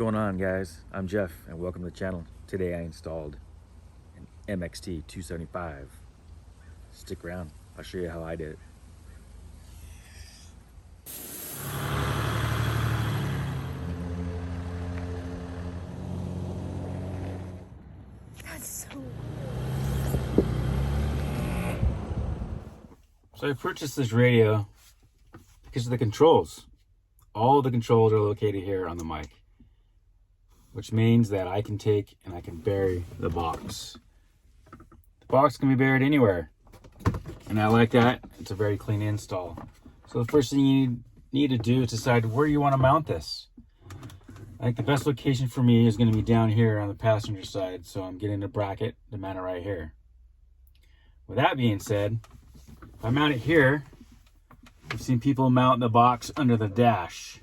Going on, guys? I'm Jeff and welcome to the channel. Today I installed an MXT275. Stick around, I'll show you how I did it. That's so So I purchased this radio because of the controls. All the controls are located here on the mic, which means that I can take and I can bury the box. The box can be buried anywhere, and I like that. It's a very clean install. So the first thing you need to do is decide where you want to mount this. I think the best location for me is going to be down here on the passenger side, so I'm getting a bracket to mount it right here. With that being said, if I mount it here, I've seen people mount the box under the dash.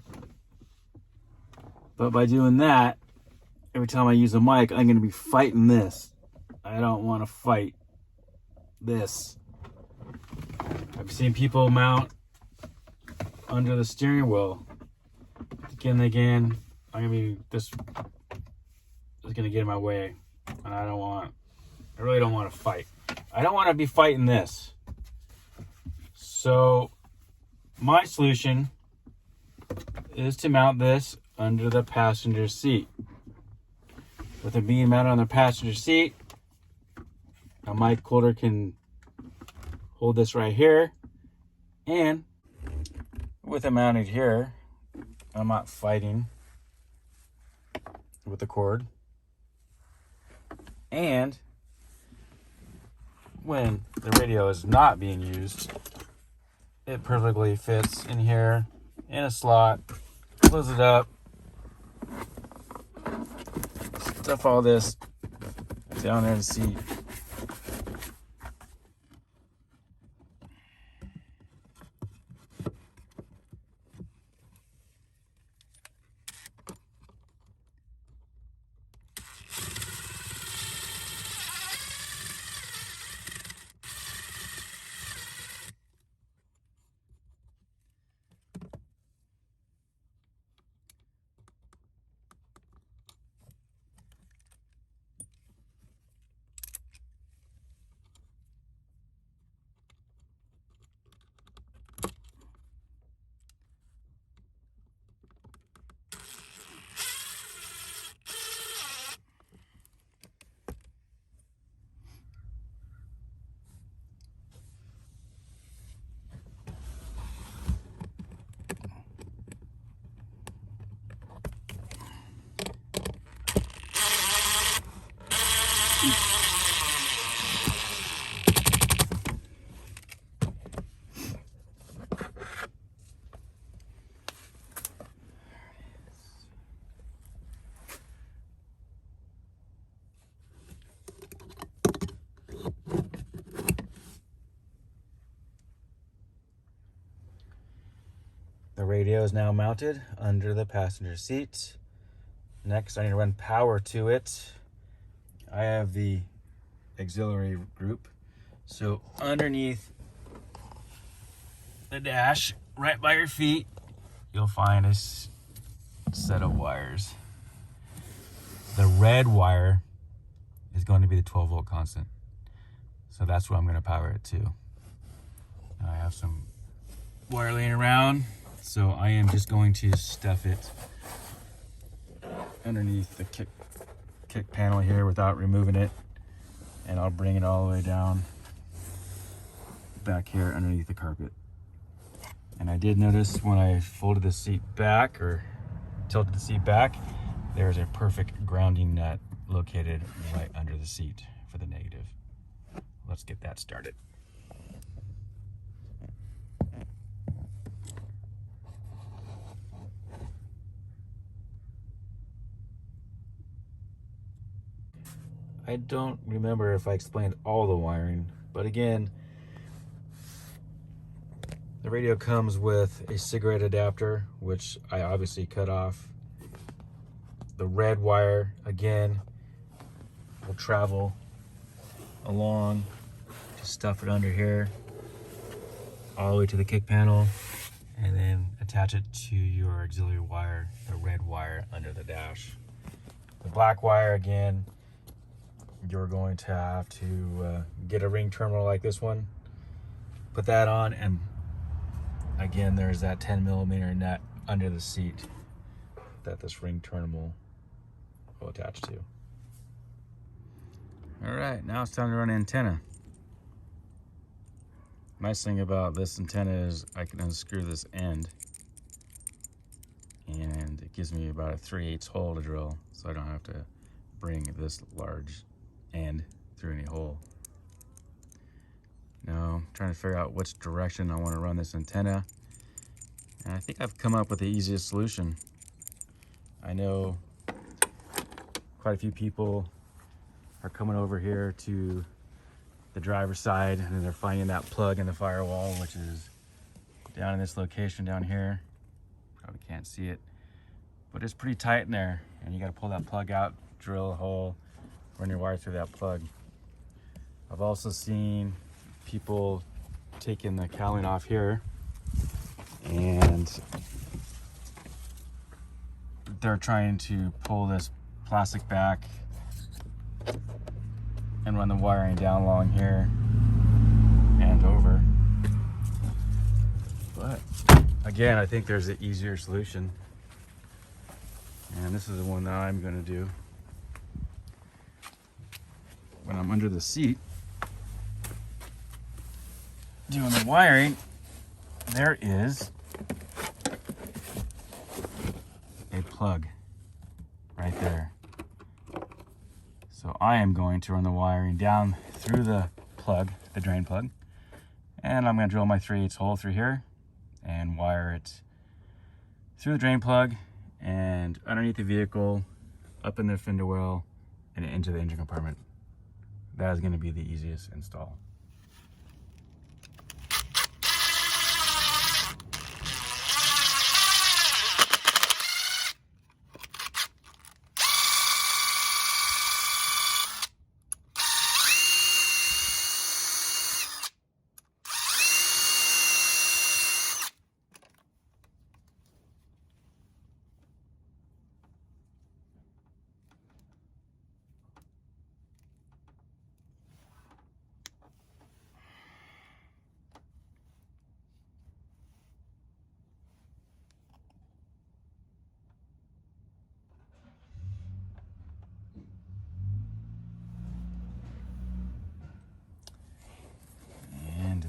But by doing that, every time I use a mic, I'm going to be fighting this. I don't want to fight this. I've seen people mount under the steering wheel. Again and again, this is going to get in my way. And I really don't want to fight. I don't want to be fighting this. So my solution is to mount this under the passenger seat. With it being mounted on the passenger seat, a mic holder can hold this right here, and with it mounted here, I'm not fighting with the cord. And when the radio is not being used, it perfectly fits in here in a slot. Close it up. Stuff all this down there in the seat. The radio is now mounted under the passenger seat. Next, I need to run power to it. I have the auxiliary group. So underneath the dash, right by your feet, you'll find a set of wires. The red wire is going to be the 12-volt constant. So that's what I'm going to power it to. I have some wire laying around, so I am just going to stuff it underneath the kick panel here without removing it, and I'll bring it all the way down back here underneath the carpet. And I did notice when I folded the seat back or tilted the seat back, there's a perfect grounding nut located right under the seat for the negative. Let's get that started. I don't remember if I explained all the wiring, but again, the radio comes with a cigarette adapter, which I obviously cut off. The red wire, again, will travel along, just stuff it under here, all the way to the kick panel, and then attach it to your auxiliary wire, the red wire under the dash. The black wire, again, you're going to have to get a ring terminal like this one, put that on, and again, there's that 10mm nut under the seat that this ring terminal will attach to. All right, now it's time to run antenna. Nice thing about this antenna is I can unscrew this end, and it gives me about a 3/8 hole to drill, so I don't have to bring this large end through any hole. Now I'm trying to figure out which direction I want to run this antenna, and I think I've come up with the easiest solution. I know quite a few people are coming over here to the driver's side, and they're finding that plug in the firewall, which is down in this location down here. Probably can't see it, but it's pretty tight in there, and you got to pull that plug out, drill a hole, run your wire through that plug. I've also seen people taking the cowling off here, and they're trying to pull this plastic back and run the wiring down along here and over. But again, I think there's an easier solution, and this is the one that I'm going to do. When I'm under the seat doing the wiring, there is a plug right there. So I am going to run the wiring down through the plug, the drain plug, and I'm going to drill my 3/8 hole through here and wire it through the drain plug and underneath the vehicle, up in the fender well, and into the engine compartment. That is going to be the easiest install.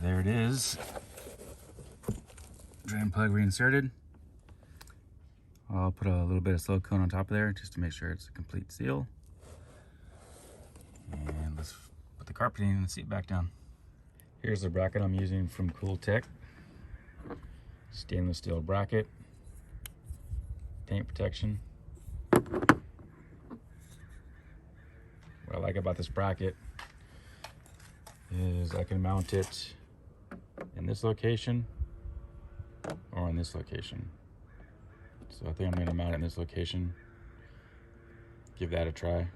There it is. Drain plug reinserted. I'll put a little bit of silicone on top of there just to make sure it's a complete seal. And let's put the carpeting and the seat back down. Here's the bracket I'm using from Cool Tech. Stainless steel bracket. Paint protection. What I like about this bracket is I can mount it in this location or in this location. So I think I'm going to mount it in this location. Give that a try.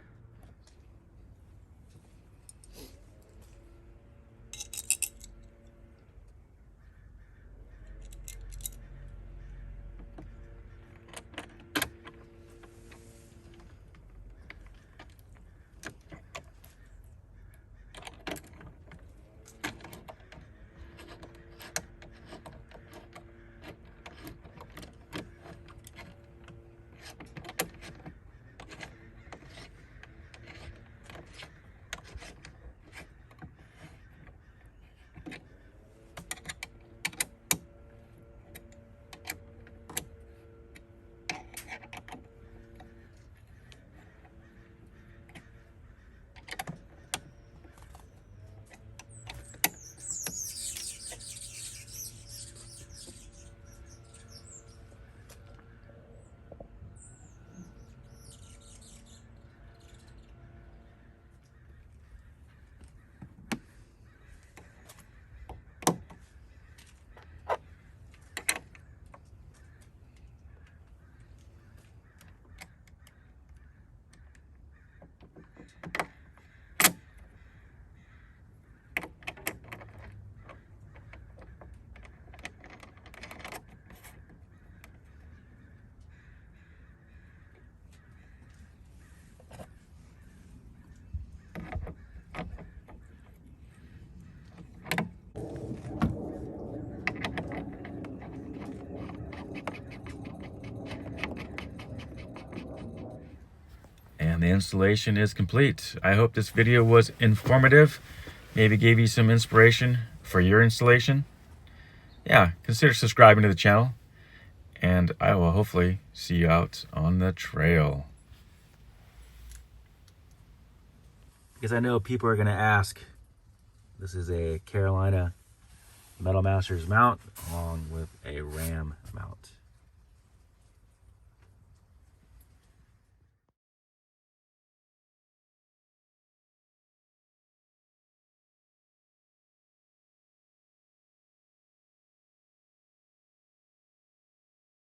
and the installation is complete. I hope this video was informative, maybe gave you some inspiration for your installation. Yeah, consider subscribing to the channel, and I will hopefully see you out on the trail. Because I know people are going to ask, this is a Carolina Metal Masters mount along with a Ram mount.